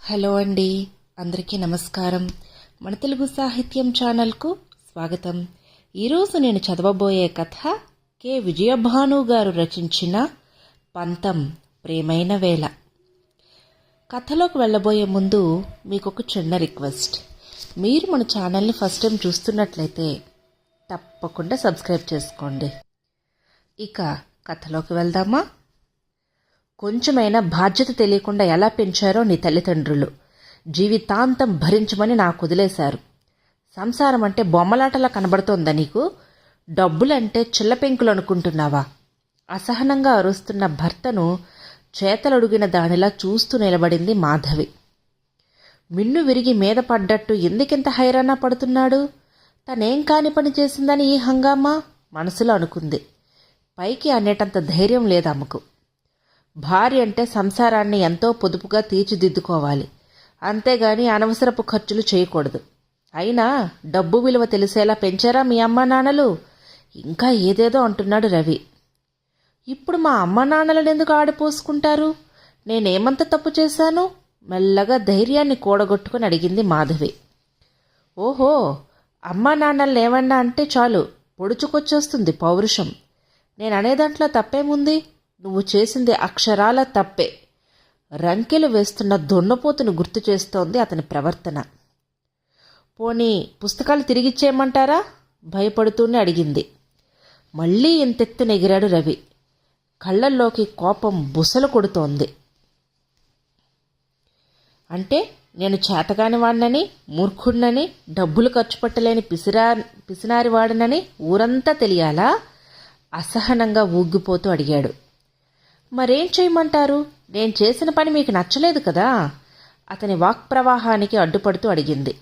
Hello అండి, అందరికీ నమస్కారం. మన తెలుగు సాహిత్యం ఛానల్కు స్వాగతం. ఈరోజు నేను చదవబోయే కథ కె విజయభాను గారు రచించిన పంతం ప్రేమైన వేళ. కథలోకి వెళ్ళబోయే ముందు మీకు ఒక చిన్న రిక్వెస్ట్. మీరు మన ఛానల్ని ఫస్ట్ టైం చూస్తున్నట్లయితే తప్పకుండా సబ్స్క్రైబ్ చేసుకోండి. ఇక కథలోకి వెళ్దామా? కొంచెమైనా బాధ్యత తెలియకుండా ఎలా పెంచారో నీ తల్లిదండ్రులు. జీవితాంతం భరించమని నాకు వదిలేశారు. సంసారం అంటే బొమ్మలాటలా కనబడుతోందా నీకు? డబ్బులంటే చిల్లపెంకులు అనుకుంటున్నావా? అసహనంగా అరుస్తున్న భర్తను చేతలడుగిన దానిలా చూస్తూ నిలబడింది మాధవి. మిన్ను విరిగి మీద పడ్డట్టు ఎందుకింత హైరాణ పడుతున్నాడు? తనేం కాని పని చేసిందని ఈ హంగామా మనసులో అనుకుంది. పైకి అనేటంత ధైర్యం లేదమ్మకు. భార్య అంటే సంసారాన్ని ఎంతో పొదుపుగా తీర్చిదిద్దుకోవాలి, అంతేగాని అనవసరపు ఖర్చులు చేయకూడదు. అయినా డబ్బు విలువ తెలిసేలా పెంచారా మీ అమ్మా నాన్నలు? ఇంకా ఏదేదో అంటున్నాడు రవి. ఇప్పుడు మా అమ్మా నాన్నలను ఎందుకు ఆడిపోసుకుంటారు? నేనేమంత తప్పు చేశాను? మెల్లగా ధైర్యాన్ని కూడగొట్టుకుని అడిగింది మాధవి. ఓహో, అమ్మా నాన్నలు ఏమన్నా అంటే చాలు పొడుచుకొచ్చేస్తుంది పౌరుషం. నేననేదాంట్లో తప్పేముంది? నువ్వు చేసింది అక్షరాల తప్పే. రంకెలు వేస్తున్న దొన్నపోతును గుర్తు చేస్తోంది అతని ప్రవర్తన. పోనీ పుస్తకాలు తిరిగిచ్చేయమంటారా? భయపడుతూనే అడిగింది. మళ్ళీ ఇంతెత్తున ఎగిరాడు రవి. కళ్ళల్లోకి కోపం బుసలు కొడుతోంది. అంటే నేను చేతగాని వాడినని, మూర్ఖుడినని, డబ్బులు ఖర్చు పెట్టలేని పిసినారి వాడినని ఊరంతా తెలియాలా? అసహనంగా ఊగిపోతూ అడిగాడు. మరేం చేయమంటారు? నేను చేసిన పని మీకు నచ్చలేదు కదా? అతని వాక్ ప్రవాహానికి అడ్డుపడుతూ అడిగింది.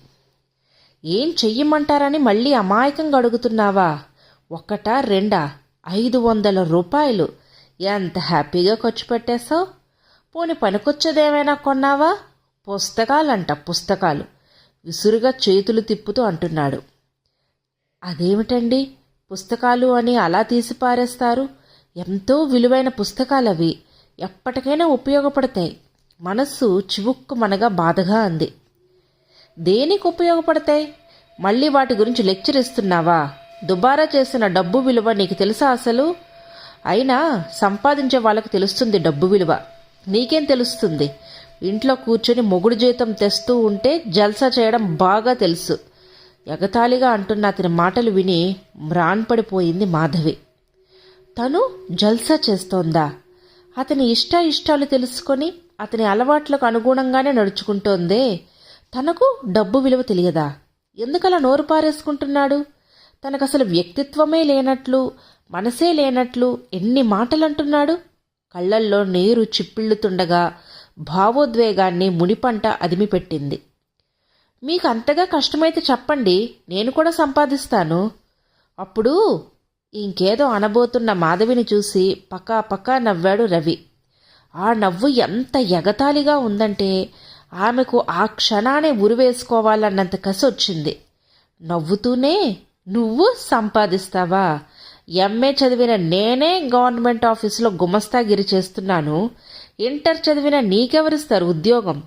ఏం చెయ్యమంటారని మళ్ళీ అమాయకంగా అడుగుతున్నావా? ఒకటా రెండా? 500 రూపాయలు ఎంత హ్యాపీగా ఖర్చు పెట్టేశావు. పోని పనికొచ్చేదేమైనా కొన్నావా? పుస్తకాలంట పుస్తకాలు, విసురుగా చేతులు తిప్పుతూ అంటున్నాడు. అదేమిటండి, పుస్తకాలు అని అలా తీసి పారేస్తారు? ఎంతో విలువైన పుస్తకాలవి, ఎప్పటికైనా ఉపయోగపడతాయి. మనస్సు చివుక్కుమనగా బాధగా అంది. దేనికి ఉపయోగపడతాయి? మళ్ళీ వాటి గురించి లెక్చర్ ఇస్తున్నావా? దుబారా చేసిన డబ్బు విలువ నీకు తెలుసా అసలు? అయినా సంపాదించే వాళ్ళకి తెలుస్తుంది డబ్బు విలువ. నీకేం తెలుస్తుంది? ఇంట్లో కూర్చొని మొగుడు జీతం తెస్తూ ఉంటే జల్సా చేయడం బాగా తెలుసు. ఎగతాళిగా అంటున్న అతని మాటలు విని మ్రాన్పడిపోయింది మాధవి. తను జల్సా చేస్తోందా? అతని ఇష్టాలు తెలుసుకొని అతని అలవాట్లకు అనుగుణంగానే నడుచుకుంటోందే. తనకు డబ్బు విలువ తెలియదా? ఎందుకలా నోరు పారేసుకుంటున్నాడు? తనకసలు వ్యక్తిత్వమే లేనట్లు, మనసే లేనట్లు ఎన్ని మాటలంటున్నాడు. కళ్ళల్లో నీరు చిప్పిళ్ళుతుండగా భావోద్వేగాన్ని మునిపంట అదిమిపెట్టింది. మీకు అంతగా కష్టమైతే చెప్పండి, నేను కూడా సంపాదిస్తాను. అప్పుడు ఇంకేదో అనబోతున్న మాధవిని చూసి పకా నవ్వాడు రవి. ఆ నవ్వు ఎంత ఎగతాళిగా ఉందంటే ఆమెకు ఆ క్షణానే ఉరివేసుకోవాలన్నంత కసి వచ్చింది. నవ్వుతూనే, నువ్వు సంపాదిస్తావా? ఎంఏ చదివిన నేనే గవర్నమెంట్ ఆఫీసులో గుమస్తాగిరి చేస్తున్నాను. ఇంటర్ చదివిన నీకెవరిస్తారు ఉద్యోగం?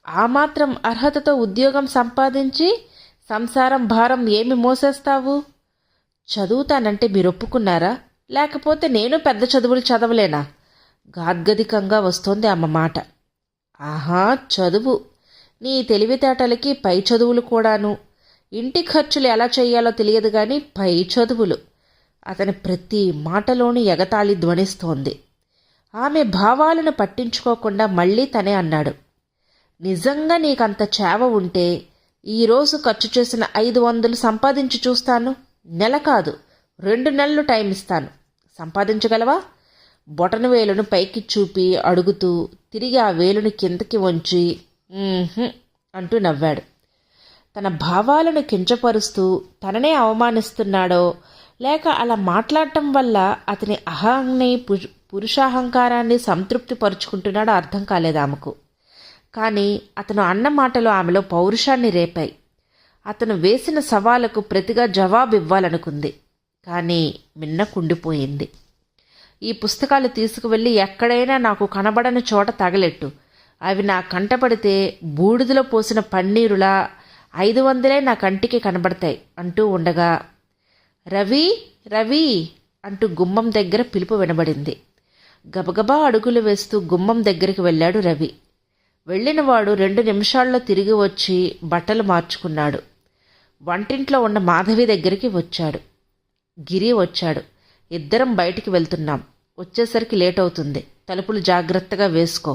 ఆ మాత్రం అర్హతతో ఉద్యోగం సంపాదించి సంసారం భారం ఏమి మోసేస్తావు? చదువుతానంటే మీరు ఒప్పుకున్నారా? లేకపోతే నేను పెద్ద చదువులు చదవలేనా? గాద్గదికంగా వస్తోంది అమ్మ మాట. ఆహా, చదువు. నీ తెలివితేటలకి పై చదువులు కూడాను. ఇంటి ఖర్చులు ఎలా చెయ్యాలో తెలియదు కానీ పై చదువులు. అతని ప్రతి మాటలోని ఎగతాళి ధ్వనిస్తోంది. ఆమె భావాలను పట్టించుకోకుండా మళ్ళీ తనే అన్నాడు. నిజంగా నీకంత చేవ ఉంటే ఈరోజు ఖర్చు చేసిన 500 సంపాదించి చూస్తాను. నెల కాదు, 2 నెలలు టైం ఇస్తాను. సంపాదించగలవా? బొటన వేలును పైకి చూపి అడుగుతూ తిరిగి ఆ వేలుని కిందకి వంచి అంటూ నవ్వాడు. తన భావాలను కించపరుస్తూ తననే అవమానిస్తున్నాడో లేక అలా మాట్లాడటం వల్ల అతని అహాన్ని పురుషాహంకారాన్ని సంతృప్తి పరుచుకుంటున్నాడో అర్థం కాలేదు ఆమెకు. కానీ అతను అన్న మాటలు ఆమెలో పౌరుషాన్ని రేపాయి. అతను వేసిన సవాలుకు ప్రతిగా జవాబు ఇవ్వాలనుకుంది, కానీ మిన్న కుండిపోయింది. ఈ పుస్తకాలు తీసుకువెళ్ళి ఎక్కడైనా నాకు కనబడని చోట తగలెట్టు. అవి నా కంటపడితే బూడిదలో పోసిన పన్నీరులా 500 నా కంటికి కనబడతాయి అంటూ ఉండగా, రవి రవి అంటూ గుమ్మం దగ్గర పిలుపు వినబడింది. గబగబా అడుగులు వేస్తూ గుమ్మం దగ్గరికి వెళ్ళాడు రవి. వెళ్ళినవాడు 2 నిమిషాల్లో తిరిగి వచ్చి బట్టలు మార్చుకున్నాడు. వంటింట్లో ఉన్న మాధవి దగ్గరికి వచ్చాడు. గిరి వచ్చాడు. ఇద్దరం బయటికి వెళ్తున్నాం, వచ్చేసరికి లేట్ అవుతుంది, తలుపులు జాగ్రత్తగా వేసుకో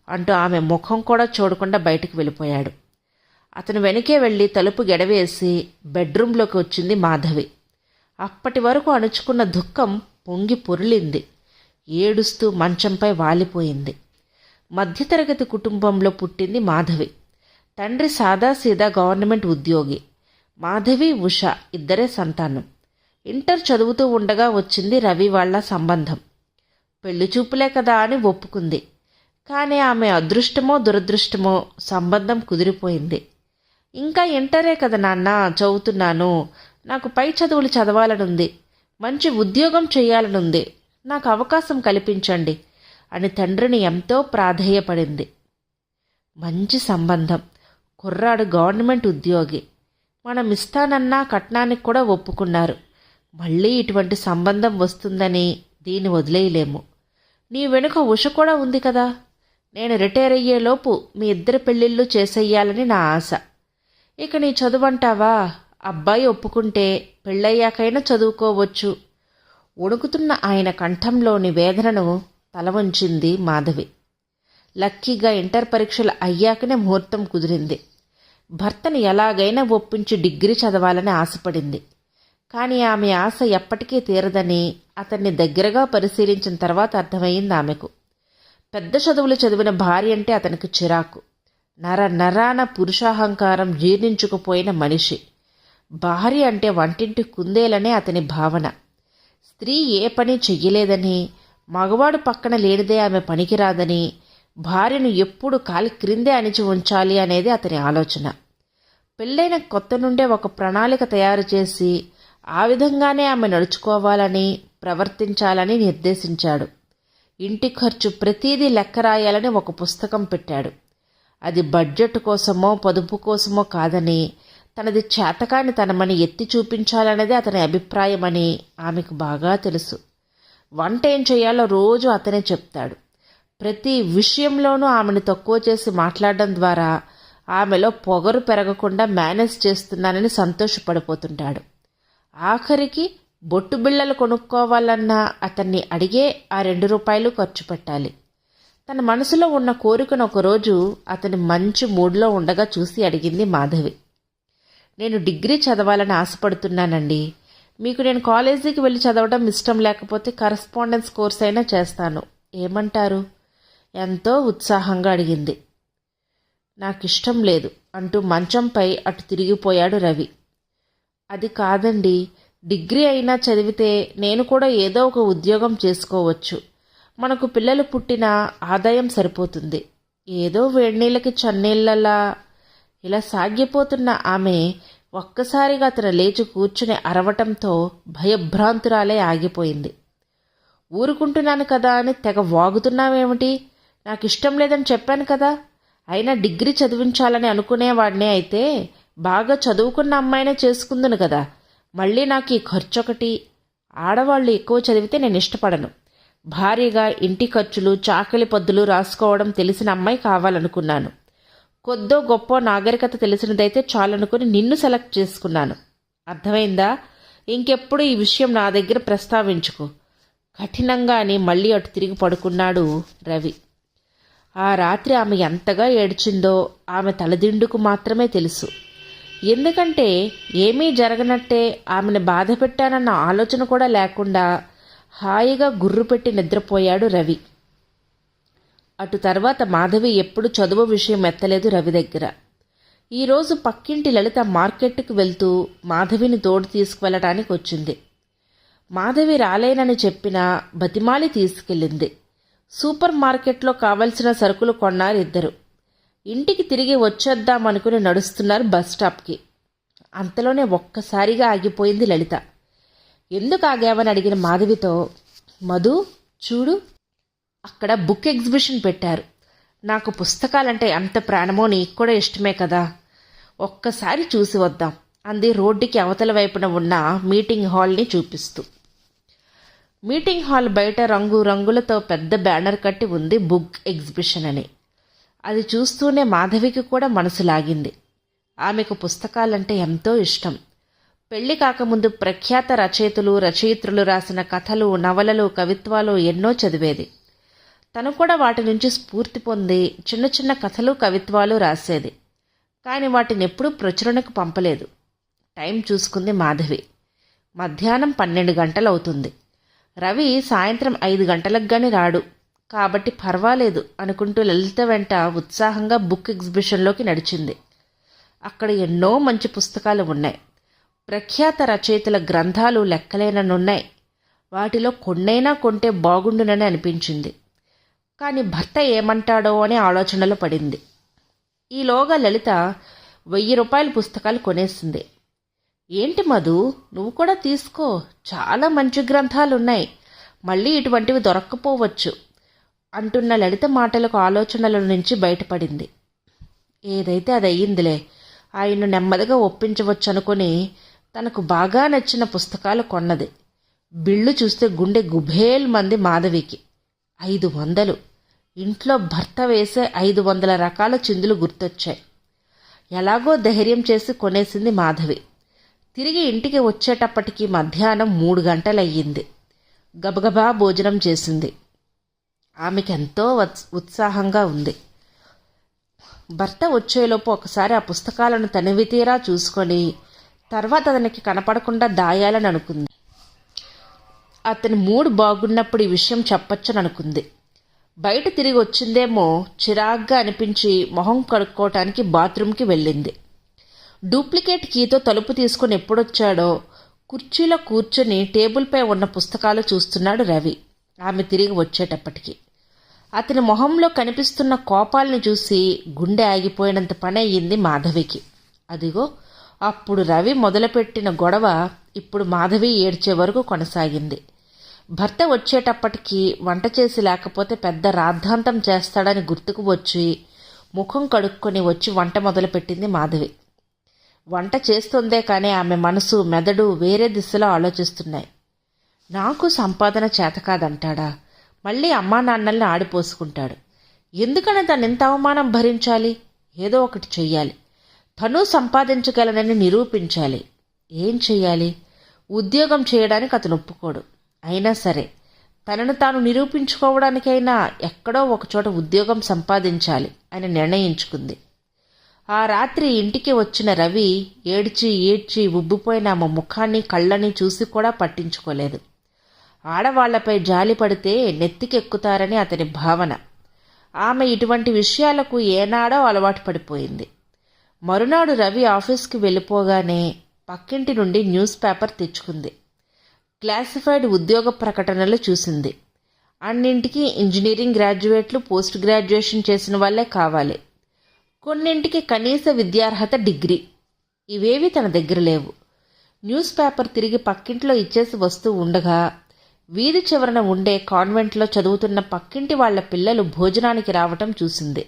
అంటూ ఆమె ముఖం కూడా చూడకుండా బయటికి వెళ్ళిపోయాడు. అతను వెనకే వెళ్ళి తలుపు గెడవేసి బెడ్రూంలోకి వచ్చింది మాధవి. అప్పటి వరకు అణుచుకున్న దుఃఖం పొంగి పొర్లింది. ఏడుస్తూ మంచంపై వాలిపోయింది. మధ్యతరగతి కుటుంబంలో పుట్టింది మాధవి. తండ్రి సాదాసీదా గవర్నమెంట్ ఉద్యోగి. మాధవి, ఉష ఇద్దరే సంతానం. ఇంటర్ చదువుతూ ఉండగా వచ్చింది రవి వాళ్ల సంబంధం. పెళ్లి చూపులే కదా అని ఒప్పుకుంది. కానీ ఆమె అదృష్టమో దురదృష్టమో సంబంధం కుదిరిపోయింది. ఇంకా ఇంటరే కదా నాన్న, చదువుతున్నాను, నాకు పై చదువులు చదవాలనుంది, మంచి ఉద్యోగం చేయాలనుంది, నాకు అవకాశం కల్పించండి అని తండ్రిని ఎంతో ప్రాధేయపడింది. మంచి సంబంధం, కుర్రాడు గవర్నమెంట్ ఉద్యోగి, మనం ఇస్తానన్నా కట్నానికి కూడా ఒప్పుకున్నారు. మళ్ళీ ఇటువంటి సంబంధం వస్తుందని దీన్ని వదిలేయలేము. నీ వెనుక ఉష కూడా ఉంది కదా. నేను రిటైర్ అయ్యేలోపు మీ ఇద్దరి పెళ్ళిళ్ళు చేసేయాలని నా ఆశ. ఇక నీ చదువంటావా, అబ్బాయి ఒప్పుకుంటే పెళ్ళయ్యాకైనా చదువుకోవచ్చు. వణుకుతున్న ఆయన కంఠంలోని వేదనను తల వంచింది మాధవి. లక్కీగా ఇంటర్ పరీక్షలు అయ్యాకనే ముహూర్తం కుదిరింది. భర్తను ఎలాగైనా ఒప్పించి డిగ్రీ చదవాలని ఆశపడింది. కానీ ఆమె ఆశ ఎప్పటికీ తీరదని అతన్ని దగ్గరగా పరిశీలించిన తర్వాత అర్థమైంది ఆమెకు. పెద్ద చదువులు చదివిన భార్య అంటే అతనికి చిరాకు. నరాన పురుషాహంకారం జీర్ణించుకుపోయిన మనిషి. భార్య అంటే వంటింటి కుందేలనే అతని భావన. స్త్రీ ఏ పని చెయ్యలేదని, మగవాడు పక్కన లేనిదే ఆమె పనికిరాదని, భార్యను ఎప్పుడు కాలి క్రిందే అణిచి ఉంచాలి అనేది అతని ఆలోచన. పెళ్ళైన కొత్త నుండే ఒక ప్రణాళిక తయారు చేసి ఆ విధంగానే ఆమె నడుచుకోవాలని, ప్రవర్తించాలని నిర్దేశించాడు. ఇంటి ఖర్చు ప్రతీదీ లెక్క రాయాలని ఒక పుస్తకం పెట్టాడు. అది బడ్జెట్ కోసమో పొదుపు కోసమో కాదని, తనది చేతకాని తనమని ఎత్తి చూపించాలనేది అతని అభిప్రాయమని ఆమెకు బాగా తెలుసు. వంట ఏం చేయాలో రోజు అతనే చెప్తాడు. ప్రతి విషయంలోనూ ఆమెను తక్కువ చేసి మాట్లాడడం ద్వారా ఆమెలో పొగరు పెరగకుండా మేనేజ్ చేస్తున్నానని సంతోషపడిపోతుంటాడు. ఆఖరికి బొట్టు బిళ్ళలు కొనుక్కోవాలన్నా అతన్ని అడిగే ఆ 2 రూపాయలు ఖర్చు పెట్టాలి. తన మనసులో ఉన్న కోరికను ఒకరోజు అతని మంచి మూడ్లో ఉండగా చూసి అడిగింది మాధవి. నేను డిగ్రీ చదవాలని ఆశపడుతున్నానండి. మీకు నేను కాలేజీకి వెళ్ళి చదవడం ఇష్టం లేకపోతే కరస్పాండెన్స్ కోర్స్ అయినా చేస్తాను, ఏమంటారు? ఎంతో ఉత్సాహంగా అడిగింది. నాకిష్టం లేదు అంటూ మంచంపై అటు తిరిగిపోయాడు రవి. అది కాదండి, డిగ్రీ అయినా చదివితే నేను కూడా ఏదో ఒక ఉద్యోగం చేసుకోవచ్చు. మనకు పిల్లలు పుట్టినా ఆదాయం సరిపోతుంది. ఏదో వేడినీళ్ళకి చన్నీళ్ళలా ఇలా సాగిపోతున్న ఆమె ఒక్కసారిగా అతను లేచి కూర్చుని అరవటంతో భయభ్రాంతురాలే ఆగిపోయింది. ఊరుకుంటున్నాను కదా అని తెగ వాగుతున్నావేమిటి? నాకు ఇష్టం లేదని చెప్పాను కదా. అయినా డిగ్రీ చదివించాలని అనుకునేవాడినే అయితే బాగా చదువుకున్న అమ్మాయినే చేసుకుందును కదా. మళ్ళీ నాకు ఈ ఖర్చొకటి. ఆడవాళ్ళు ఎక్కువ చదివితే నేను ఇష్టపడను. భారీగా ఇంటి ఖర్చులు, చాకలి పద్దులు రాసుకోవడం తెలిసిన అమ్మాయి కావాలనుకున్నాను. కొద్దో గొప్ప నాగరికత తెలిసినదైతే చాలనుకుని నిన్ను సెలెక్ట్ చేసుకున్నాను. అర్థమైందా? ఇంకెప్పుడు ఈ విషయం నా దగ్గర ప్రస్తావించుకో కఠినంగా అని మళ్ళీ అటు తిరిగి పడుకున్నాడు రవి. ఆ రాత్రి ఆమె ఎంతగా ఏడ్చిందో ఆమె తలదిండుకు మాత్రమే తెలుసు. ఎందుకంటే ఏమీ జరగనట్టే ఆమెను బాధ పెట్టానన్న ఆలోచన కూడా లేకుండా హాయిగా గుర్రు పెట్టి నిద్రపోయాడు రవి. అటు తర్వాత మాధవి ఎప్పుడు చదువు విషయం ఎత్తలేదు రవి దగ్గర. ఈరోజు పక్కింటి లలిత మార్కెట్కి వెళ్తూ మాధవిని తోడు తీసుకువెళ్ళటానికి వచ్చింది. మాధవి రాలేనని చెప్పినా బతిమాలి తీసుకెళ్ళింది. సూపర్ మార్కెట్లో కావలసిన సరుకులు కొన్నారు ఇద్దరు. ఇంటికి తిరిగి వచ్చేద్దామనుకుని నడుస్తున్నారు బస్ స్టాప్కి. అంతలోనే ఒక్కసారిగా ఆగిపోయింది లలిత. ఎందుకు ఆగావని అడిగిన మాధవితో, మధు చూడు, అక్కడ బుక్ ఎగ్జిబిషన్ పెట్టారు. నాకు పుస్తకాలంటే ఎంత ప్రాణమో నీకు కూడా ఇష్టమే కదా, ఒక్కసారి చూసి వద్దాం అంది రోడ్డుకి అవతల వైపున ఉన్న మీటింగ్ హాల్ని చూపిస్తూ. మీటింగ్ హాల్ బయట రంగులతో పెద్ద బ్యానర్ కట్టి ఉంది బుక్ ఎగ్జిబిషన్ అని. అది చూస్తూనే మాధవికి కూడా మనసు లాగింది. ఆమెకు పుస్తకాలంటే ఎంతో ఇష్టం. పెళ్లి కాకముందు ప్రఖ్యాత రచయిత్రులు రాసిన కథలు, నవలలు, కవిత్వాలు ఎన్నో చదివేది. తను కూడా వాటి నుంచి స్ఫూర్తి పొంది చిన్న చిన్న కథలు, కవిత్వాలు రాసేది. కానీ వాటిని ఎప్పుడూ ప్రచురణకు పంపలేదు. టైం చూసుకుంది మాధవి. మధ్యాహ్నం 12 గంటలవుతుంది. రవి సాయంత్రం 5 గంటలకు గాని రాడు, కాబట్టి పర్వాలేదు అనుకుంటూ లలిత వెంట ఉత్సాహంగా బుక్ ఎగ్జిబిషన్లోకి నడిచింది. అక్కడ ఎన్నో మంచి పుస్తకాలు ఉన్నాయి. ప్రఖ్యాత రచయితల గ్రంథాలు లెక్కలేనన్నున్నాయి. వాటిలో కొన్నైనా కొంటే బాగుండునని అనిపించింది. కానీ భర్త ఏమంటాడో అనే ఆలోచనలో పడింది. ఈలోగా లలిత 1000 రూపాయల పుస్తకాలు కొనేసింది. ఏంటి మధు, నువ్వు కూడా తీసుకో, చాలా మంచి గ్రంథాలున్నాయి, మళ్ళీ ఇటువంటివి దొరక్కపోవచ్చు అంటున్న లలిత మాటలకు ఆలోచనల నుంచి బయటపడింది. ఏదైతే అది అయ్యిందిలే, ఆయన్ను నెమ్మదిగా ఒప్పించవచ్చు అనుకుని తనకు బాగా నచ్చిన పుస్తకాలు కొన్నది. బిళ్ళు చూస్తే గుండె గుబేల్ మంది మాధవికి. 500. ఇంట్లో భర్త వేసే 500 రకాల చిందులు గుర్తొచ్చాయి. ఎలాగో ధైర్యం చేసి కొనేసింది మాధవి. తిరిగి ఇంటికి వచ్చేటప్పటికి మధ్యాహ్నం 3 గంటలయ్యింది. గబగబా భోజనం చేసింది. ఆమెకెంతో ఉత్సాహంగా ఉంది. భర్త వచ్చేలోపు ఒకసారి ఆ పుస్తకాలను తనివితీరా చూసుకొని తర్వాత అతనికి కనపడకుండా దాయాలని అనుకుంది. అతని మూడ్ బాగున్నప్పుడు ఈ విషయం చెప్పొచ్చని అనుకుంది. బయట తిరిగి వచ్చిందేమో చిరాగ్గా అనిపించి మొహం కడుక్కోవటానికి బాత్రూంకి వెళ్ళింది. డూప్లికేట్ కీతో తలుపు తీసుకుని ఎప్పుడొచ్చాడో కుర్చీలో కూర్చొని టేబుల్పై ఉన్న పుస్తకాలు చూస్తున్నాడు రవి. ఆమె తిరిగి వచ్చేటప్పటికి అతని మొహంలో కనిపిస్తున్న కోపాల్ని చూసి గుండె ఆగిపోయినంత పని అయ్యింది మాధవికి. అదిగో అప్పుడు రవి మొదలుపెట్టిన గొడవ ఇప్పుడు మాధవి ఏడ్చే వరకు కొనసాగింది. భర్త వచ్చేటప్పటికి వంట చేసి లేకపోతే పెద్ద రాద్ధాంతం చేస్తాడని గుర్తుకు వచ్చి ముఖం కడుక్కొని వచ్చి వంట మొదలుపెట్టింది మాధవి. వంట చేస్తుందే కానీ ఆమె మనసు, మెదడు వేరే దిశలో ఆలోచిస్తున్నాయి. నాకు సంపాదన చేతకాదంటాడా, మళ్ళీ అమ్మా నాన్నల్ని ఆడిపోసుకుంటాడు, ఎందుకని తను ఇంత అవమానం భరించాలి, ఏదో ఒకటి చెయ్యాలి, తను సంపాదించగలనని నిరూపించాలి. ఏం చెయ్యాలి? ఉద్యోగం చేయడానికి అతను ఒప్పుకోడు. అయినా సరే తనను తాను నిరూపించుకోవడానికైనా ఎక్కడో ఒకచోట ఉద్యోగం సంపాదించాలి అని నిర్ణయించుకుంది. ఆ రాత్రి ఇంటికి వచ్చిన రవి ఏడ్చి ఉబ్బిపోయిన ఆమె ముఖాన్ని, కళ్ళని చూసి కూడా పట్టించుకోలేదు. ఆడవాళ్లపై జాలి పడితే నెత్తికెక్కుతారని అతని భావన. ఆమె ఇటువంటి విషయాలకు ఏనాడో అలవాటు పడిపోయింది. మరునాడు రవి ఆఫీస్కి వెళ్ళిపోగానే పక్కింటి నుండి న్యూస్ పేపర్ తెచ్చుకుంది. క్లాసిఫైడ్ ఉద్యోగ ప్రకటనలు చూసింది. అన్నింటికి ఇంజనీరింగ్ గ్రాడ్యుయేట్లు, పోస్ట్ గ్రాడ్యుయేషన్ చేసిన వాళ్లే కావాలి. కొన్నింటికి కనీస విద్యార్హత డిగ్రీ. ఇవేవి తన దగ్గర లేవు. న్యూస్ పేపర్ తిరిగి పక్కింట్లో ఇచ్చేసి వస్తూ ఉండగా వీధి చివరన ఉండే కాన్వెంట్లో చదువుతున్న పక్కింటి వాళ్ల పిల్లలు భోజనానికి రావటం చూసింది.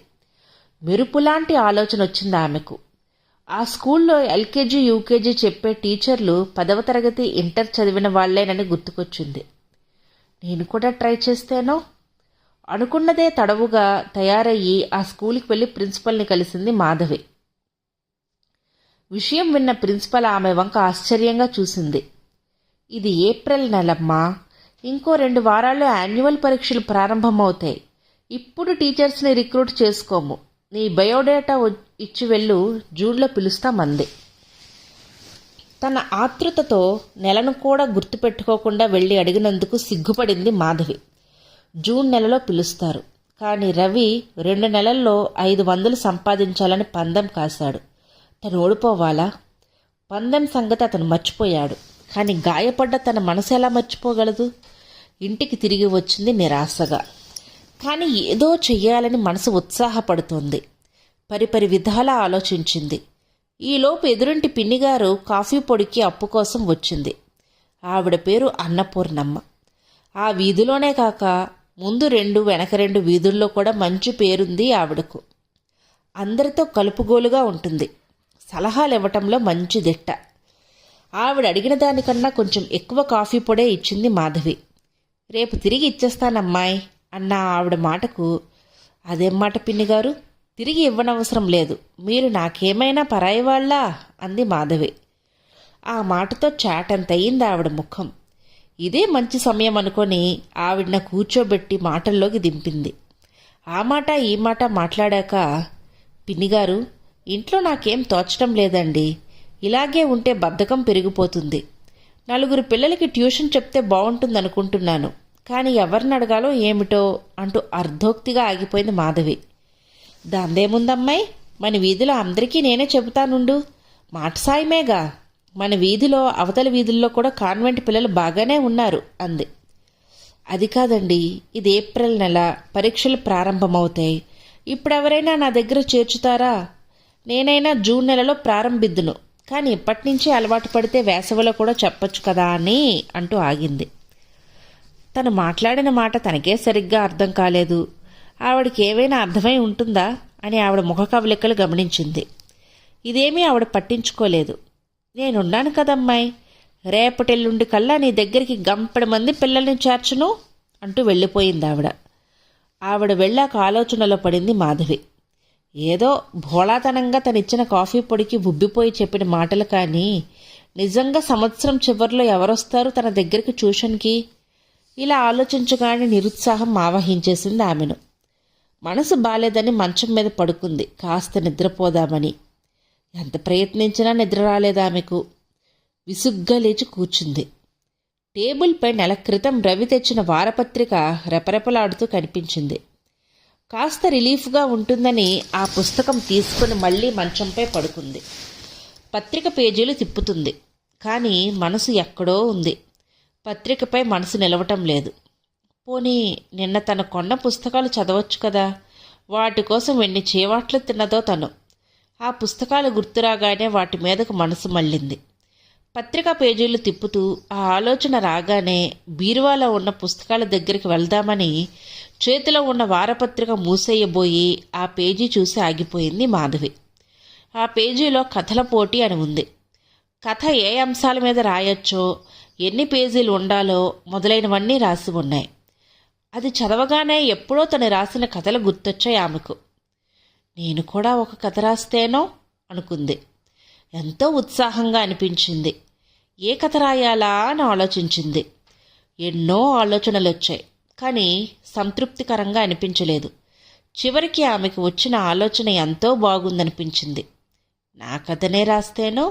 మెరుపులాంటి ఆలోచన వచ్చింది ఆమెకు. ఆ స్కూల్లో ఎల్కేజీ, యూకేజీ చెప్పే టీచర్లు 10వ తరగతి, ఇంటర్ చదివిన వాళ్లేనని గుర్తుకొచ్చింది. నేను కూడా ట్రై చేస్తేనో అనుకున్నదే తడవుగా తయారయ్యి ఆ స్కూల్కి వెళ్లి ప్రిన్సిపల్ని కలిసింది మాధవి. విషయం విన్న ప్రిన్సిపల్ ఆమె వంక ఆశ్చర్యంగా చూసింది. ఇది ఏప్రిల్ నెలమ్మా, ఇంకో 2 వారాల్లో యాన్యువల్ పరీక్షలు ప్రారంభమవుతాయి. ఇప్పుడు టీచర్స్ని రిక్రూట్ చేసుకోము. నీ బయోడేటా ఇచ్చి వెళ్ళు, జూన్లో పిలుస్తామంది. తన ఆతృతతో నెలను కూడా గుర్తుపెట్టుకోకుండా వెళ్ళి అడిగినందుకు సిగ్గుపడింది మాధవి. జూన్ నెలలో పిలుస్తారు, కానీ రవి 2 నెలల్లో 500 సంపాదించాలని పందెం కాశాడు. తను ఓడిపోవాలా? పందెం సంగతి అతను మర్చిపోయాడు. కానీ గాయపడ్డ తన మనసు ఎలా మర్చిపోగలదు? ఇంటికి తిరిగి వచ్చింది నిరాశగా. కానీ ఏదో చెయ్యాలని మనసు ఉత్సాహపడుతోంది. పరిపరి విధాలా ఆలోచించింది. ఈలోపు ఎదురింటి పిన్నిగారు కాఫీ పొడికి అప్పు కోసం వచ్చింది. ఆవిడ పేరు అన్నపూర్ణమ్మ. ఆ వీధిలోనే కాక ముందు 2 వెనక 2 వీధుల్లో కూడా మంచి పేరుంది ఆవిడకు. అందరితో కలుపుగోలుగా ఉంటుంది. సలహాలు ఇవ్వటంలో మంచి దిట్ట. ఆవిడ అడిగిన దానికన్నా కొంచెం ఎక్కువ కాఫీ పొడే ఇచ్చింది మాధవి. రేపు తిరిగి ఇచ్చేస్తానమ్మాయి అన్న ఆవిడ మాటకు, అదేం మాట పిన్నిగారు, తిరిగి ఇవ్వనవసరం లేదు, మీరు నాకేమైనా పరాయి వాళ్ళా అంది మాధవి. ఆ మాటతో చాటంతయింది ఆవిడ ముఖం. ఇదే మంచి సమయం అనుకొని ఆవిడన కూర్చోబెట్టి మాటల్లోకి దింపింది. ఆ మాట ఈ మాట మాట్లాడాక, పిన్నిగారు, ఇంట్లో నాకేం తోచటం లేదండి. ఇలాగే ఉంటే బద్ధకం పెరిగిపోతుంది. 4 పిల్లలకి ట్యూషన్ చెప్తే బాగుంటుందనుకుంటున్నాను. కానీ ఎవరిని అడగాలో ఏమిటో అంటూ అర్ధోక్తిగా ఆగిపోయింది మాధవి. దాందేముందమ్మాయి, మన వీధిలో అందరికీ నేనే చెబుతానుండు. మాట సాయమేగా. మన వీధిలో అవతల వీధుల్లో కూడా కాన్వెంట్ పిల్లలు బాగానే ఉన్నారు అంది. అది కాదండి, ఇది ఏప్రిల్ నెల, పరీక్షలు ప్రారంభమవుతాయి. ఇప్పుడెవరైనా నా దగ్గర చేర్చుతారా? నేనైనా జూన్ నెలలో ప్రారంభిద్దును. కానీ ఇప్పటి నుంచి అలవాటు పడితే వేసవిలో కూడా చెప్పొచ్చు కదా అని అంటూ ఆగింది. తను మాట్లాడిన మాట తనకే సరిగ్గా అర్థం కాలేదు. ఆవిడకి ఏవైనా అర్థమై ఉంటుందా అని ఆవిడ ముఖ కవలికలు గమనించింది. ఇదేమీ ఆవిడ పట్టించుకోలేదు. నేనున్నాను కదమ్మాయి, రేపటెల్లుండి కల్లా నీ దగ్గరికి గంపెడు మంది పిల్లల్ని చేర్చును అంటూ వెళ్ళిపోయింది ఆవిడ. ఆవిడ వెళ్ళాక ఆలోచనలో పడింది మాధవి. ఏదో భోళాతనంగా తనిచ్చిన కాఫీ పొడికి ఉబ్బిపోయి చెప్పిన మాటలు కానీ, నిజంగా సంవత్సరం చివరిలో ఎవరొస్తారు తన దగ్గరికి ట్యూషన్కి? ఇలా ఆలోచించగానే నిరుత్సాహం ఆవహించేసింది ఆమెను. మనసు బాలేదని మంచం మీద పడుకుంది కాస్త నిద్రపోదామని. ఎంత ప్రయత్నించినా నిద్ర రాలేదామెకు. విసుగ్గా లేచి కూర్చుంది. టేబుల్పై నెల క్రితం రవి తెచ్చిన వారపత్రిక రెపరెపలాడుతూ కనిపించింది. కాస్త రిలీఫ్గా ఉంటుందని ఆ పుస్తకం తీసుకుని మళ్ళీ మంచంపై పడుకుంది. పత్రిక పేజీలు తిప్పుతుంది. కానీ మనసు ఎక్కడో ఉంది. పత్రికపై మనసు నిలవటం లేదు. పోనీ నిన్న తను కొన్న పుస్తకాలు చదవచ్చు కదా. వాటి కోసం ఎన్ని చేవాట్లు తిన్నదో తను. ఆ పుస్తకాలు గుర్తురాగానే వాటి మీదకు మనసు మళ్ళింది. పత్రికా పేజీలు తిప్పుతూ ఆ ఆలోచన రాగానే బీరువాలో ఉన్న పుస్తకాల దగ్గరికి వెళ్దామని చేతిలో ఉన్న వారపత్రిక మూసేయబోయి ఆ పేజీ చూసి ఆగిపోయింది మాధవి. ఆ పేజీలో కథల పోటీ అని ఉంది. కథ ఏ అంశాల మీద రాయొచ్చో, ఎన్ని పేజీలు ఉండాలో మొదలైనవన్నీ రాసి ఉన్నాయి. అది చదవగానే ఎప్పుడో తను రాసిన కథలు గుర్తొచ్చాయి ఆమెకు. నేను కూడా ఒక కథ రాస్తేనో అనుకుంది. ఎంతో ఉత్సాహంగా అనిపించింది. ఏ కథ రాయాలా అని ఆలోచించింది. ఎన్నో ఆలోచనలు వచ్చాయి. కానీ సంతృప్తికరంగా అనిపించలేదు. చివరికి ఆమెకు వచ్చిన ఆలోచన ఎంతో బాగుందనిపించింది. నా కథనే రాస్తేనో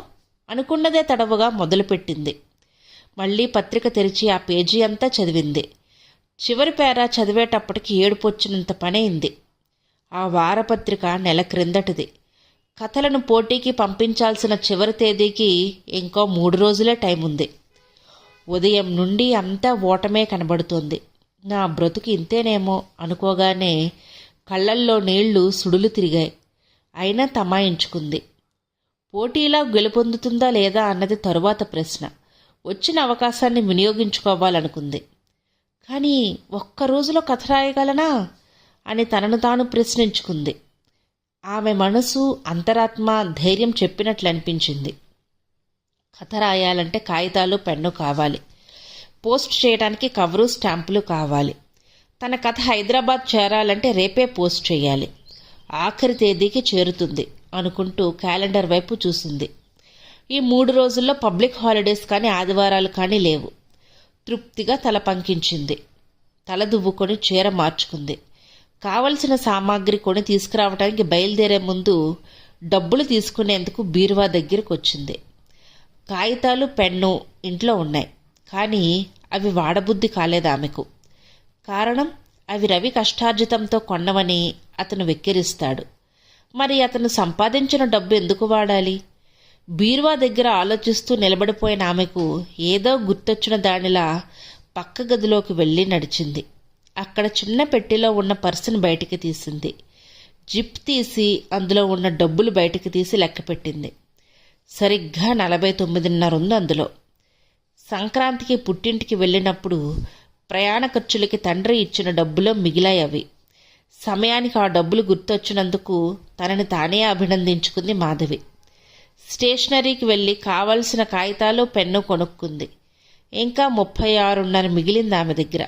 అనుకున్నదే తడవుగా మొదలుపెట్టింది. మళ్ళీ పత్రిక తెరిచి ఆ పేజీ అంతా చదివింది. చివరి పేరా చదివేటప్పటికి ఏడుపొచ్చినంత పనైంది. ఆ వారపత్రిక నెల క్రిందటిది. కథలను పోటీకి పంపించాల్సిన చివరి తేదీకి ఇంకో 3 రోజులే టైం ఉంది. ఉదయం నుండి అంతా ఓటమే కనబడుతోంది. నా బ్రతుకు ఇంతేనేమో అనుకోగానే కళ్ళల్లో నీళ్లు సుడులు తిరిగాయి. అయినా తమాయించుకుంది. పోటీలా గెలుపొందుతుందా లేదా అన్నది తరువాత ప్రశ్న. వచ్చిన అవకాశాన్ని వినియోగించుకోవాలనుకుంది. కానీ ఒక్క రోజులో కథ రాయగలనా అని తనను తాను ప్రశ్నించుకుంది. ఆమె మనసు అంతరాత్మ ధైర్యం చెప్పినట్లు అనిపించింది. కథ రాయాలంటే కాగితాలు పెన్ను కావాలి. పోస్ట్ చేయడానికి కవరు స్టాంపులు కావాలి. తన కథ హైదరాబాద్ చేరాలంటే రేపే పోస్ట్ చేయాలి. ఆఖరి తేదీకి చేరుతుంది అనుకుంటూ క్యాలెండర్ వైపు చూసింది. ఈ 3 రోజుల్లో పబ్లిక్ హాలిడేస్ కానీ ఆదివారాలు కానీ లేవు. తృప్తిగా తల పంకించింది. తల దువ్వుకొని చీర మార్చుకుంది. కావలసిన సామాగ్రి కొని తీసుకురావడానికి బయలుదేరే ముందు డబ్బులు తీసుకునేందుకు బీరువా దగ్గరకు వచ్చింది. కాగితాలు పెన్ను ఇంట్లో ఉన్నాయి. కానీ అవి వాడబుద్ధి కాలేదు ఆమెకు. కారణం, అవి రవి కష్టార్జితంతో కొన్నవని అతను వెక్కిరిస్తాడు. మరి అతను సంపాదించిన డబ్బు ఎందుకు వాడాలి? బీరువా దగ్గర ఆలోచిస్తూ నిలబడిపోయిన ఆమెకు ఏదో గుర్తొచ్చిన దానిలా పక్క గదిలోకి వెళ్ళి నడిచింది. అక్కడ చిన్న పెట్టెలో ఉన్న పర్సును బయటికి తీసింది. జిప్ తీసి అందులో ఉన్న డబ్బులు బయటికి తీసి లెక్కపెట్టింది. సరిగ్గా 49.5 ఉంది అందులో. సంక్రాంతికి పుట్టింటికి వెళ్ళినప్పుడు ప్రయాణ ఖర్చులకి తండ్రి ఇచ్చిన డబ్బులో మిగిలాయి అవి. సమయానికి ఆ డబ్బులు గుర్తొచ్చినందుకు తనని తానే అభినందించుకుంది మాధవి. స్టేషనరీకి వెళ్ళి కావలసిన కాగితాలు పెన్ను కొనుక్కుంది. ఇంకా 36.5 మిగిలింది ఆమె దగ్గర.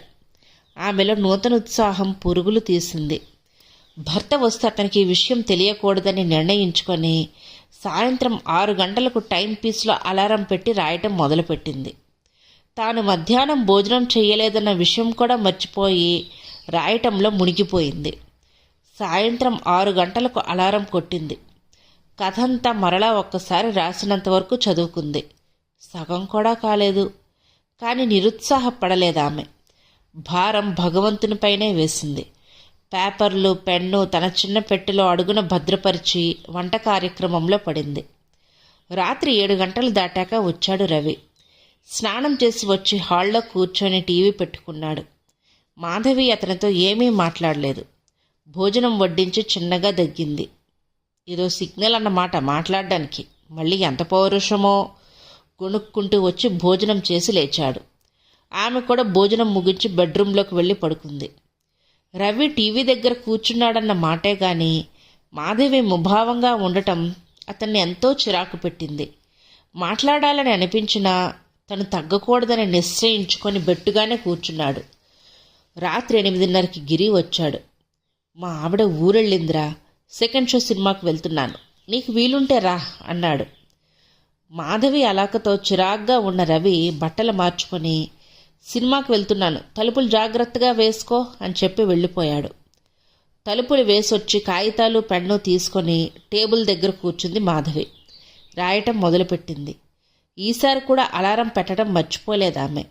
ఆమెలో నూతన ఉత్సాహం పురుగులు తీసింది. భర్త వస్తే అతనికి ఈ విషయం తెలియకూడదని నిర్ణయించుకొని సాయంత్రం 6 గంటలకు టైం పీస్లో అలారం పెట్టి రాయటం మొదలుపెట్టింది. తాను మధ్యాహ్నం భోజనం చేయలేదన్న విషయం కూడా మర్చిపోయి రాయటంలో మునిగిపోయింది. సాయంత్రం 6 గంటలకు అలారం కొట్టింది. కథంతా మరలా ఒక్కసారి రాసినంత వరకు చదువుకుంది. సగం కూడా కాలేదు. కానీ నిరుత్సాహపడలేదామె. భారం భగవంతునిపైనే వేసింది. పేపర్లు, పెన్ను తన చిన్న పెట్టెలో అడుగున భద్రపరిచి వంట కార్యక్రమంలో పడింది. రాత్రి 7 గంటలు దాటాక వచ్చాడు రవి. స్నానం చేసి వచ్చి హాల్లో కూర్చొని టీవీ పెట్టుకున్నాడు. మాధవి అతనితో ఏమీ మాట్లాడలేదు. భోజనం వడ్డించి చిన్నగా దగ్గింది. ఏదో సిగ్నల్ అన్నమాట మాట్లాడడానికి. మళ్ళీ ఎంత పౌరుషమో. కొనుక్కుంటూ వచ్చి భోజనం చేసి లేచాడు. ఆమె కూడా భోజనం ముగించి బెడ్రూంలోకి వెళ్ళి పడుకుంది. రవి టీవీ దగ్గర కూర్చున్నాడన్న మాటే గాని మాధవి ముభావంగా ఉండటం అతన్ని ఎంతో చిరాకు పెట్టింది. మాట్లాడాలని అనిపించినా తను తగ్గకూడదని నిశ్చయించుకొని బెట్టుగానే కూర్చున్నాడు. రాత్రి 8:30కి గిరి వచ్చాడు. మా ఆవిడ ఊరెళ్ళిందిరా, సెకండ్ షో సినిమాకు వెళ్తున్నాను, నీకు వీలుంటే రా అన్నాడు. మాధవి అలాకతో చిరాగ్గా ఉన్న రవి బట్టలు మార్చుకొని సినిమాకు వెళ్తున్నాను, తలుపులు జాగ్రత్తగా వేసుకో అని చెప్పి వెళ్ళిపోయాడు. తలుపులు వేసొచ్చి కాగితాలు పెన్ను తీసుకొని టేబుల్ దగ్గర కూర్చుంది మాధవి. రాయటం మొదలుపెట్టింది. ఈసారి కూడా అలారం పెట్టడం మర్చిపోలేదామె.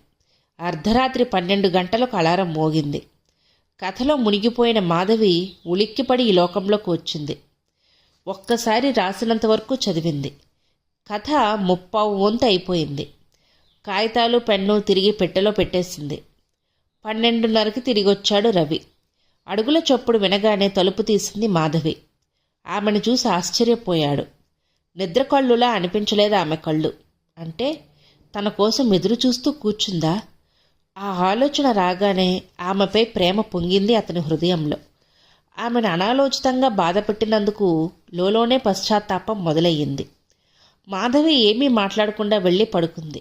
అర్ధరాత్రి 12 గంటలకు అలారం మోగింది. కథలో మునిగిపోయిన మాధవి ఉలిక్కిపడి ఈ లోకంలోకి వచ్చింది. ఒక్కసారి రాసినంత వరకు చదివింది. కథ 30 వంతు అయిపోయింది. కాగితాలు పెన్ను తిరిగి పెట్టెలో పెట్టేసింది. 12:30కి తిరిగొచ్చాడు రవి. అడుగుల చప్పుడు వినగానే తలుపు తీసింది మాధవి. ఆమెను చూసి ఆశ్చర్యపోయాడు. నిద్ర కళ్ళులా అనిపించలేదు ఆమె కళ్ళు. అంటే తన కోసం ఎదురు చూస్తూ కూర్చుందా? ఆ ఆలోచన రాగానే ఆమెపై ప్రేమ పొంగింది అతని హృదయంలో. ఆమెను అనాలోచితంగా బాధపెట్టినందుకు లోలోనే పశ్చాత్తాపం మొదలయ్యింది. మాధవి ఏమీ మాట్లాడకుండా వెళ్ళి పడుకుంది.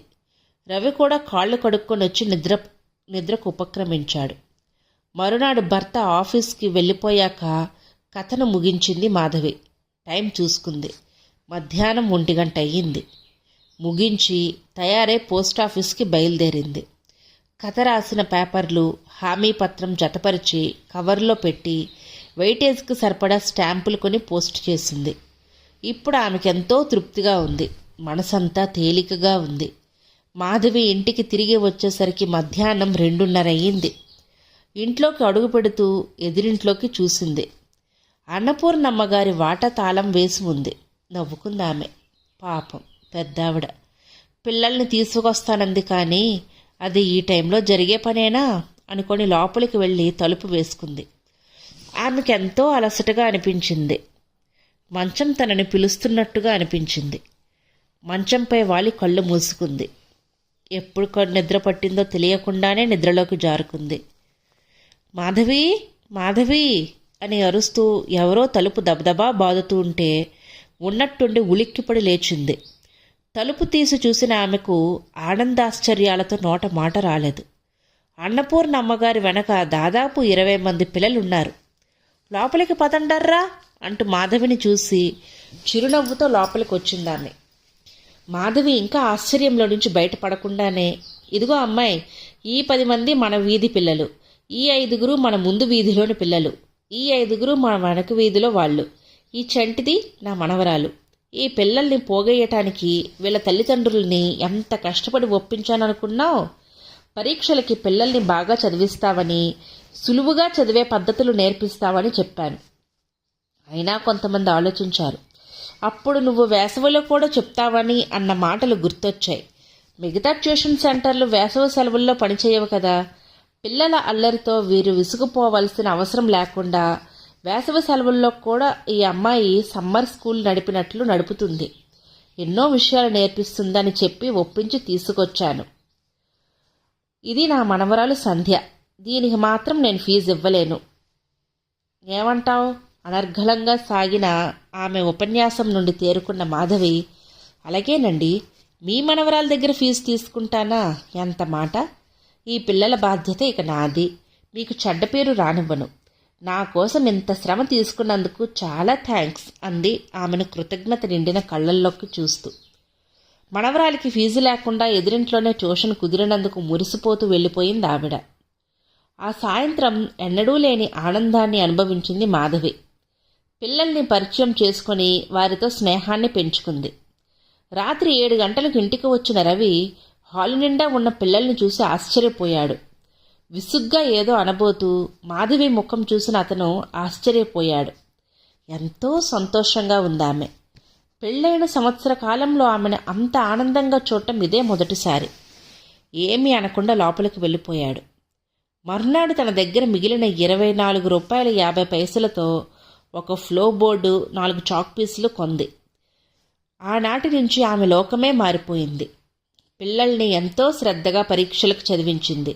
రవి కూడా కాళ్ళు కడుక్కొని వచ్చి నిద్రకు ఉపక్రమించాడు. మరునాడు భర్త ఆఫీస్కి వెళ్ళిపోయాక కథను ముగించింది మాధవి. టైం చూసుకుంది. మధ్యాహ్నం 1 గంట అయ్యింది. ముగించి తయారై పోస్టాఫీస్కి బయలుదేరింది. కథ రాసిన పేపర్లు, హామీ పత్రం జతపరిచి కవర్లో పెట్టి వెయిటేజ్కి సరిపడా స్టాంపులు కొని పోస్ట్ చేసింది. ఇప్పుడు ఆమెకెంతో తృప్తిగా ఉంది. మనసంతా తేలికగా ఉంది. మాధవి ఇంటికి తిరిగి వచ్చేసరికి మధ్యాహ్నం 2:30 అయ్యింది. ఇంట్లోకి అడుగు పెడుతూ ఎదిరింట్లోకి చూసింది. అన్నపూర్ణమ్మగారి వాట తాళం వేసి ఉంది. నవ్వుకుందామె. పాపం పెద్దావిడ. పిల్లల్ని తీసుకొస్తానంది కానీ అది ఈ టైంలో జరిగే పనేనా అనుకొని లోపలికి వెళ్ళి తలుపు వేసుకుంది. ఆమెకెంతో అలసటగా అనిపించింది. మంచం తనని పిలుస్తున్నట్టుగా అనిపించింది. మంచంపై వాలి కళ్ళు మూసుకుంది. ఎప్పుడు నిద్ర పట్టిందో తెలియకుండానే నిద్రలోకి జారుకుంది. మాధవి, మాధవి అని అరుస్తూ ఎవరో తలుపు దబదబా బాదుతూ ఉంటే ఉన్నట్టుండి ఉలిక్కిపడి లేచింది. తలుపు తీసి చూసిన ఆమెకు ఆనందాశ్చర్యాలతో నోట మాట రాలేదు. అన్నపూర్ణ అమ్మగారి వెనక దాదాపు 20 మంది పిల్లలున్నారు. లోపలికి పదండర్రా అంటూ మాధవిని చూసి చిరునవ్వుతో లోపలికి వచ్చిందామె. మాధవి ఇంకా ఆశ్చర్యంలో నుంచి బయటపడకుండానే, ఇదిగో అమ్మాయి, ఈ 10 మంది మన వీధి పిల్లలు, ఈ 5గురు మన ముందు వీధిలోని పిల్లలు, ఈ 5గురు మన వెనక వీధిలో వాళ్ళు, ఈ చంటిది నా మనవరాలు. ఈ పిల్లల్ని పోగేయటానికి వీళ్ళ తల్లిదండ్రుల్ని ఎంత కష్టపడి ఒప్పించాననుకున్నావు? పరీక్షలకి పిల్లల్ని బాగా చదివిస్తావని, సులువుగా చదివే పద్ధతులు నేర్పిస్తావని చెప్పాను. అయినా కొంతమంది ఆలోచించారు. అప్పుడు నువ్వు వేసవిలో కూడా చెప్తావని అన్న మాటలు గుర్తొచ్చాయి. మిగతా ట్యూషన్ సెంటర్లు వేసవి సెలవుల్లో పనిచేయవు కదా. పిల్లల అల్లరితో వీరు విసుగుపోవలసిన అవసరం లేకుండా వేసవి సెలవుల్లో కూడా ఈ అమ్మాయి సమ్మర్ స్కూల్ నడిపినట్లు నడుపుతుంది. ఎన్నో విషయాలు నేర్పిస్తుందని చెప్పి ఒప్పించి తీసుకొచ్చాను. ఇది నా మనవరాలు సంధ్య. దీనికి మాత్రం నేను ఫీజు ఇవ్వలేను. ఏమంటావ్? అనర్గళంగా సాగిన ఆమె ఉపన్యాసం నుండి తేరుకున్న మాధవి, అలాగేనండి, మీ మనవరాల దగ్గర ఫీజు తీసుకుంటానా? ఎంత మాట! ఈ పిల్లల బాధ్యత ఇక నాది. మీకు చెడ్డ పేరు రానివ్వను. నా కోసం ఇంత శ్రమ తీసుకున్నందుకు చాలా థ్యాంక్స్ అంది ఆమెను కృతజ్ఞత నిండిన కళ్ళల్లోకి చూస్తూ. మనవరాలికి ఫీజు లేకుండా ఎదురింట్లోనే ట్యూషన్ కుదిరినందుకు మురిసిపోతూ వెళ్ళిపోయింది ఆవిడ. ఆ సాయంత్రం ఎన్నడూ లేని ఆనందాన్ని అనుభవించింది మాధవి. పిల్లల్ని పరిచయం చేసుకుని వారితో స్నేహాన్ని పెంచుకుంది. రాత్రి 7 గంటలకు ఇంటికి వచ్చిన రవి హాలు నిండా ఉన్న పిల్లల్ని చూసి ఆశ్చర్యపోయాడు. విసుగ్గా ఏదో అనబోతూ మాధవి ముఖం చూసిన అతను ఆశ్చర్యపోయాడు. ఎంతో సంతోషంగా ఉందామె. పెళ్ళైన సంవత్సర కాలంలో ఆమెను అంత ఆనందంగా చూడటం ఇదే మొదటిసారి. ఏమీ అనకుండా లోపలికి వెళ్ళిపోయాడు. మర్నాడు తన దగ్గర మిగిలిన 24 రూపాయల 50 పైసలతో ఒక ఫ్లో బోర్డు, 4 చాక్ పీసులు కొంది. ఆనాటి నుంచి ఆమె లోకమే మారిపోయింది. పిల్లల్ని ఎంతో శ్రద్ధగా పరీక్షలకు చదివించింది.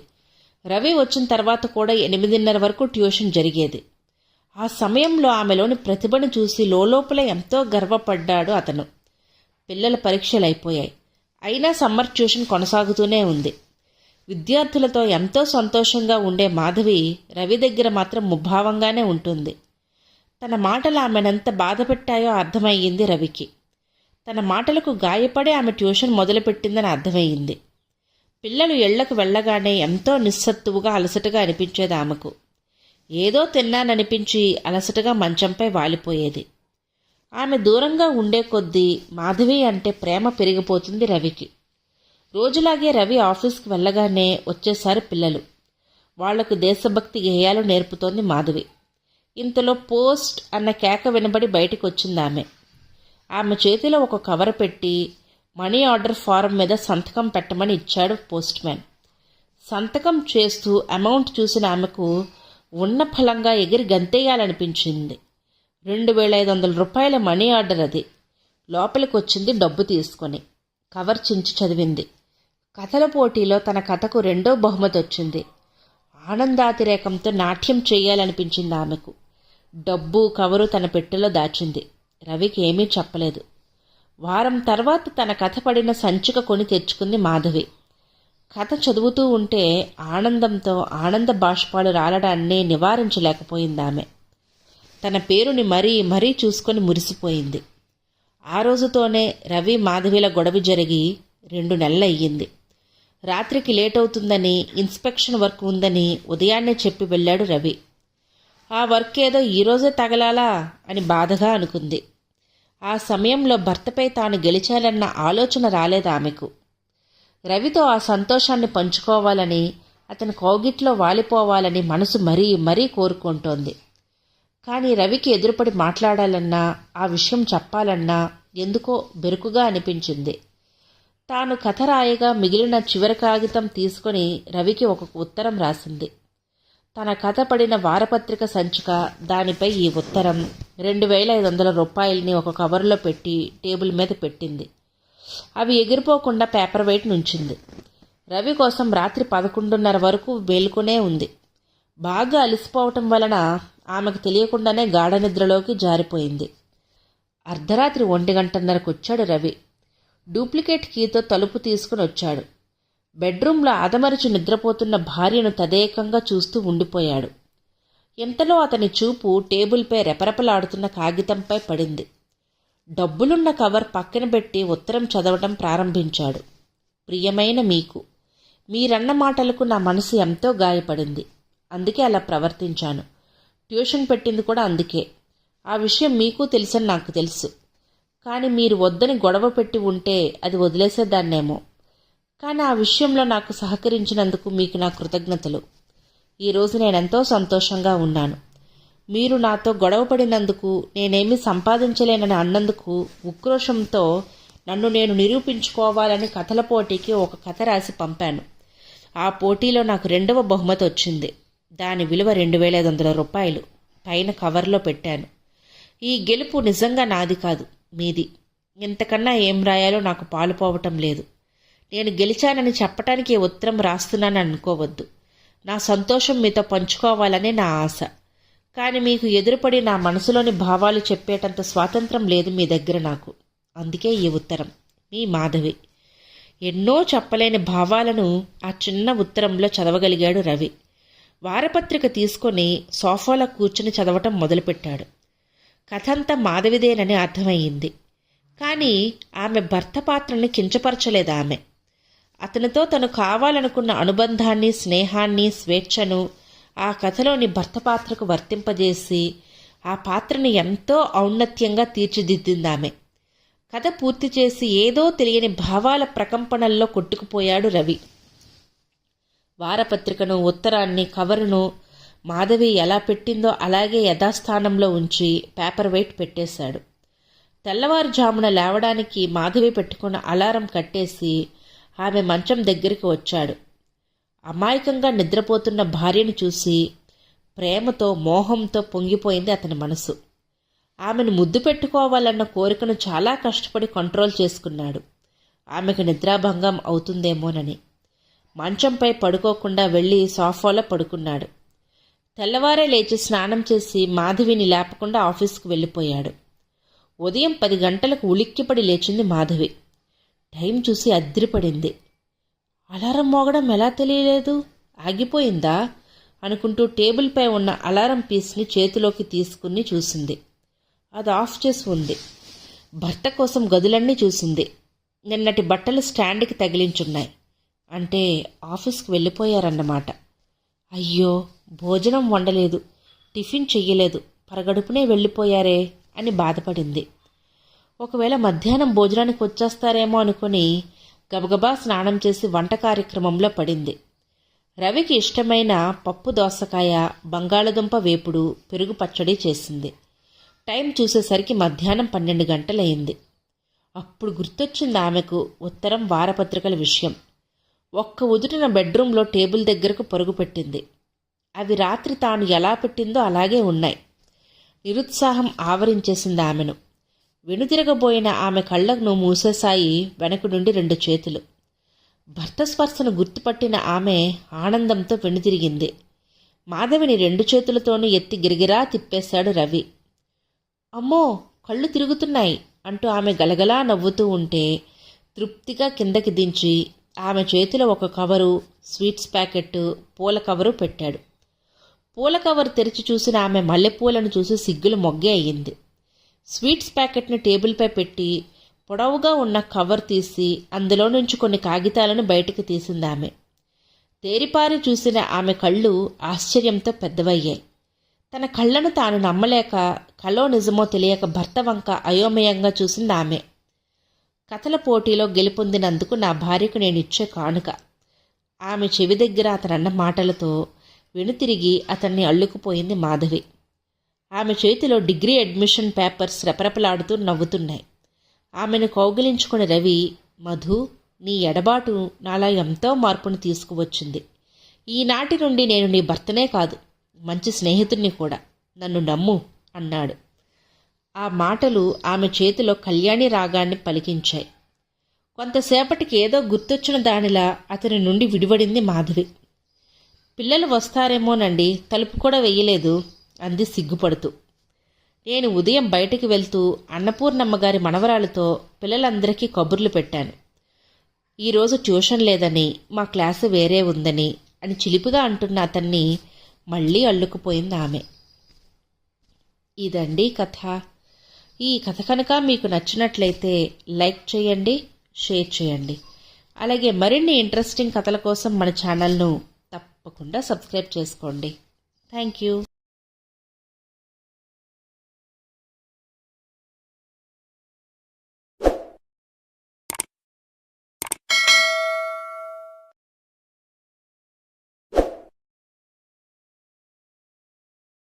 రవి వచ్చిన తర్వాత కూడా 8:30 వరకు ట్యూషన్ జరిగేది. ఆ సమయంలో ఆమెలోని ప్రతిభను చూసి లోపల ఎంతో గర్వపడ్డాడు అతను. పిల్లల పరీక్షలు అయిపోయాయి. అయినా సమ్మర్ ట్యూషన్ కొనసాగుతూనే ఉంది. విద్యార్థులతో ఎంతో సంతోషంగా ఉండే మాధవి రవి దగ్గర మాత్రం ముభావంగానే ఉంటుంది. తన మాటలు ఆమెనెంత బాధపెట్టాయో అర్థమయ్యింది రవికి. తన మాటలకు గాయపడి ఆమె ట్యూషన్ మొదలుపెట్టిందని అర్థమయ్యింది. పిల్లలు ఇళ్లకు వెళ్ళగానే ఎంతో నిస్సత్తువుగా అలసటగా అనిపించేది ఆమెకు. ఏదో తిన్నాననిపించి అలసటగా మంచంపై వాలిపోయేది. ఆమె దూరంగా ఉండే కొద్దీ మాధవి అంటే ప్రేమ పెరిగిపోతుంది రవికి. రోజులాగే రవి ఆఫీస్కి వెళ్ళగానే వచ్చేసారు పిల్లలు. వాళ్లకు దేశభక్తి గేయాలు నేర్పుతోంది మాధవి. ఇంతలో పోస్ట్ అన్న కేక వినబడి బయటికి వచ్చింది ఆమె. ఆమె చేతిలో ఒక కవర్ పెట్టి మనీ ఆర్డర్ ఫారం మీద సంతకం పెట్టమని ఇచ్చాడు పోస్ట్ మ్యాన్. సంతకం చేస్తూ అమౌంట్ చూసిన ఆమెకు ఉన్న ఫలంగా ఎగిరి గంతేయాలనిపించింది. 2500 రూపాయల మనీ ఆర్డర్ అది. లోపలికి వచ్చింది డబ్బు తీసుకొని. కవర్ చించి చదివింది. కథల పోటీలో తన కథకు 2వ బహుమతి వచ్చింది. ఆనందాతిరేకంతో నాట్యం చేయాలనిపించింది ఆమెకు. డబ్బు కవరు తన పెట్టెలో దాచింది. రవికి ఏమీ చెప్పలేదు. వారం తర్వాత తన కథ పడిన సంచిక కొని తెచ్చుకుంది మాధవి. కథ చదువుతూ ఉంటే ఆనందంతో ఆనంద బాష్పాలు రాలడాన్ని నివారించలేకపోయిందామె. తన పేరుని మరీ మరీ చూసుకొని మురిసిపోయింది. ఆ రోజుతోనే రవి మాధవిల గొడవ జరిగి 2 నెలలయ్యింది. రాత్రికి లేట్ అవుతుందని, ఇన్స్పెక్షన్ వర్క్ ఉందని ఉదయాన్నే చెప్పి వెళ్ళాడు రవి. ఆ వర్క్ ఏదో ఈరోజే తగలాలా అని బాధగా అనుకుంది. ఆ సమయంలో భర్తపై తాను గెలిచాలన్న ఆలోచన రాలేదు ఆమెకు. రవితో ఆ సంతోషాన్ని పంచుకోవాలని, అతని కౌగిట్లో వాలిపోవాలని మనసు మరీ మరీ కోరుకుంటోంది. కానీ రవికి ఎదురుపడి మాట్లాడాలన్నా, ఆ విషయం చెప్పాలన్నా ఎందుకో బెరుకుగా అనిపించింది. తాను కథ రాయగా మిగిలిన చివరి కాగితం తీసుకుని రవికి ఒక ఉత్తరం రాసింది. తన కథ పడిన వారపత్రిక సంచిక, దానిపై ఈ ఉత్తరం, 2500 రూపాయలని ఒక కవర్లో పెట్టి టేబుల్ మీద పెట్టింది. అవి ఎగిరిపోకుండా పేపర్ వెయిట్ నుంచింది. రవి కోసం రాత్రి 11:30 వరకు మేలుకునే ఉంది. బాగా అలసిపోవటం వలన ఆమెకు తెలియకుండానే గాఢ నిద్రలోకి జారిపోయింది. అర్ధరాత్రి 1:30కు వచ్చాడు రవి. డూప్లికేట్ కీతో తలుపు తీసుకుని వచ్చాడు. బెడ్రూంలో ఆదమరచి నిద్రపోతున్న భార్యను తదేకంగా చూస్తూ ఉండిపోయాడు. ఇంతలో అతని చూపు టేబుల్పై రెపరెపలాడుతున్న కాగితంపై పడింది. డబ్బులున్న కవర్ పక్కన పెట్టి ఉత్తరం చదవటం ప్రారంభించాడు. ప్రియమైన మీకు, మీరన్న మాటలకు నా మనసు ఎంతో గాయపడింది. అందుకే అలా ప్రవర్తించాను. ట్యూషన్ పెట్టింది కూడా అందుకే. ఆ విషయం మీకు తెలుసని నాకు తెలుసు. కానీ మీరు వద్దని గొడవ పెట్టి ఉంటే అది వదిలేసేదాన్నేమో. కానీ ఆ విషయంలో నాకు సహకరించినందుకు మీకు నా కృతజ్ఞతలు. ఈరోజు నేనెంతో సంతోషంగా ఉన్నాను. మీరు నాతో గొడవపడినందుకు, నేనేమీ సంపాదించలేనని అన్నందుకు ఉక్రోషంతో నన్ను నేను నిరూపించుకోవాలని కథల పోటీకి ఒక కథ రాసి పంపాను. ఆ పోటీలో నాకు 2వ బహుమతి వచ్చింది. దాని విలువ 2500 రూపాయలు. పైన కవర్లో పెట్టాను. ఈ గెలుపు నిజంగా నాది కాదు, మీది. ఇంతకన్నా ఏం రాయాలో నాకు పాలుపోవటం లేదు. నేను గెలిచానని చెప్పటానికి ఈ ఉత్తరం రాస్తున్నాను అనుకోవద్దు. నా సంతోషం మీతో పంచుకోవాలనే నా ఆశ. కానీ మీకు ఎదురుపడి నా మనసులోని భావాలు చెప్పేటంత స్వాతంత్రం లేదు మీ దగ్గర నాకు. అందుకే ఈ ఉత్తరం. మీ మాధవి. ఎన్నో చెప్పలేని భావాలను ఆ చిన్న ఉత్తరంలో చదవగలిగాడు రవి. వారపత్రిక తీసుకొని సోఫాలో కూర్చుని చదవటం మొదలుపెట్టాడు. కథంతా మాధవిదేనని అర్థమయ్యింది. కానీ ఆమె భర్త పాత్రని కించపరచలేదు ఆమె. అతనితో తను కావాలనుకున్న అనుబంధాన్ని, స్నేహాన్ని, స్వేచ్ఛను ఆ కథలోని భర్త పాత్రకు వర్తింపజేసి ఆ పాత్రని ఎంతో ఔన్నత్యంగా తీర్చిదిద్దిందామె. కథ పూర్తి చేసి ఏదో తెలియని భావాల ప్రకంపనల్లో కొట్టుకుపోయాడు రవి. వారపత్రికను, ఉత్తరాన్ని, కవరును మాధవి ఎలా పెట్టిందో అలాగే యథాస్థానంలో ఉంచి పేపర్ వెయిట్ పెట్టేశాడు. తెల్లవారుజామున లేవడానికి మాధవి పెట్టుకున్న అలారం కట్టేసి ఆమె మంచం దగ్గరికి వచ్చాడు. అమాయకంగా నిద్రపోతున్న భార్యను చూసి ప్రేమతో, మోహంతో పొంగిపోయింది అతని మనసు. ఆమెను ముద్దు పెట్టుకోవాలన్న కోరికను చాలా కష్టపడి కంట్రోల్ చేసుకున్నాడు. ఆమెకు నిద్రాభంగం అవుతుందేమోనని మంచంపై పడుకోకుండా వెళ్ళి సోఫాలో పడుకున్నాడు. తెల్లవారే లేచి స్నానం చేసి మాధవిని లేపకుండా ఆఫీసుకు వెళ్ళిపోయాడు. ఉదయం 10 గంటలకు ఉలిక్కిపడి లేచింది మాధవి. టైం చూసి అద్దిరిపడింది. అలారం మోగడం ఎలా తెలియలేదు? ఆగిపోయిందా అనుకుంటూ టేబుల్పై ఉన్న అలారం పీస్ని చేతిలోకి తీసుకుని చూసింది. అది ఆఫ్ చేసి ఉంది. భర్త కోసం గదులన్నీ చూసింది. నిన్నటి బట్టలు స్టాండ్కి తగిలించున్నాయి. అంటే ఆఫీస్కి వెళ్ళిపోయారన్నమాట. అయ్యో, భోజనం వండలేదు, టిఫిన్ చెయ్యలేదు, పరగడుపునే వెళ్ళిపోయారే అని బాధపడింది. ఒకవేళ మధ్యాహ్నం భోజనానికి వచ్చేస్తారేమో అనుకుని గబగబా స్నానం చేసి వంట కార్యక్రమంలో పడింది. రవికి ఇష్టమైన పప్పు దోసకాయ, బంగాళదుంప వేపుడు, పెరుగు పచ్చడి చేసింది. టైం చూసేసరికి మధ్యాహ్నం 12 గంటలయింది. అప్పుడు గుర్తొచ్చింది ఆమెకు ఉత్తరం, వారపత్రికల విషయం. ఒక్క ఉదుటిన బెడ్రూంలో టేబుల్ దగ్గరకు పరుగు పెట్టింది. అవి రాత్రి తాను ఎలా పెట్టిందో అలాగే ఉన్నాయి. నిరుత్సాహం ఆవరించేసింది ఆమెను. వెనుతిరగబోయిన ఆమె కళ్ళను మూసేశాయి వెనక నుండి 2 చేతులు. భర్త స్పర్శను గుర్తుపట్టిన ఆమె ఆనందంతో వెనుతిరిగింది. మాధవిని 2 చేతులతోనూ ఎత్తి గిరిగిరా తిప్పేశాడు రవి. అమ్మో, కళ్ళు తిరుగుతున్నాయి అంటూ ఆమె గలగలా నవ్వుతూ ఉంటే తృప్తిగా కిందకి దించి ఆమె చేతిలో ఒక కవరు, స్వీట్స్ ప్యాకెట్, పూల కవరు పెట్టాడు. పూల కవర్ తెరిచి చూసిన ఆమె మల్లెపూలను చూసి సిగ్గులు మొగ్గే అయ్యింది. స్వీట్స్ ప్యాకెట్ను టేబుల్పై పెట్టి పొడవుగా ఉన్న కవర్ తీసి అందులో నుంచి కొన్ని కాగితాలను బయటికి తీసింది ఆమె. తేరిపారి చూసిన ఆమె కళ్ళు ఆశ్చర్యంతో పెద్దవయ్యాయి. తన కళ్ళను తాను నమ్మలేక, కలో నిజమో తెలియక భర్త వంక అయోమయంగా చూసింది ఆమె. కథల పోటీలో గెలుపొందినందుకు నా భార్యకు నేనిచ్చే కానుక. ఆమె చెవి దగ్గర అతనన్న మాటలతో వెనుతిరిగి అతన్ని అల్లుకుపోయింది మాధవి. ఆమె చేతిలో డిగ్రీ అడ్మిషన్ పేపర్స్ రెపరెపలాడుతూ నవ్వుతున్నాయి. ఆమెను కౌగిలించుకుని రవి, మధు, నీ ఎడబాటు నాలో ఎంతో మార్పును తీసుకువచ్చింది. ఈనాటి నుండి నేను నీ భర్తనే కాదు, మంచి స్నేహితుడిని కూడా. నన్ను నమ్ము అన్నాడు. ఆ మాటలు ఆమె చేతిలో కళ్యాణి రాగాన్ని పలికించాయి. కొంతసేపటికి ఏదో గుర్తొచ్చిన దానిలా అతని నుండి విడివడింది మాధవి. పిల్లలు వస్తారేమోనండి, తలుపు కూడా వెయ్యలేదు అంది సిగ్గుపడుతూ. నేను ఉదయం బయటికి వెళ్తూ అన్నపూర్ణమ్మగారి మనవరాలతో పిల్లలందరికీ కబుర్లు పెట్టాను. ఈరోజు ట్యూషన్ లేదని, మా క్లాసు వేరే ఉందని అని చిలిపిగా అంటున్న అతన్ని మళ్ళీ అల్లుకుపోయింది ఆమె. ఇదండి కథ. ఈ కథ కనుక మీకు నచ్చినట్లయితే లైక్ చేయండి, షేర్ చేయండి. అలాగే మరిన్ని ఇంట్రెస్టింగ్ కథల కోసం మన ఛానల్ను తప్పకుండా సబ్స్క్రైబ్ చేసుకోండి. Thank you.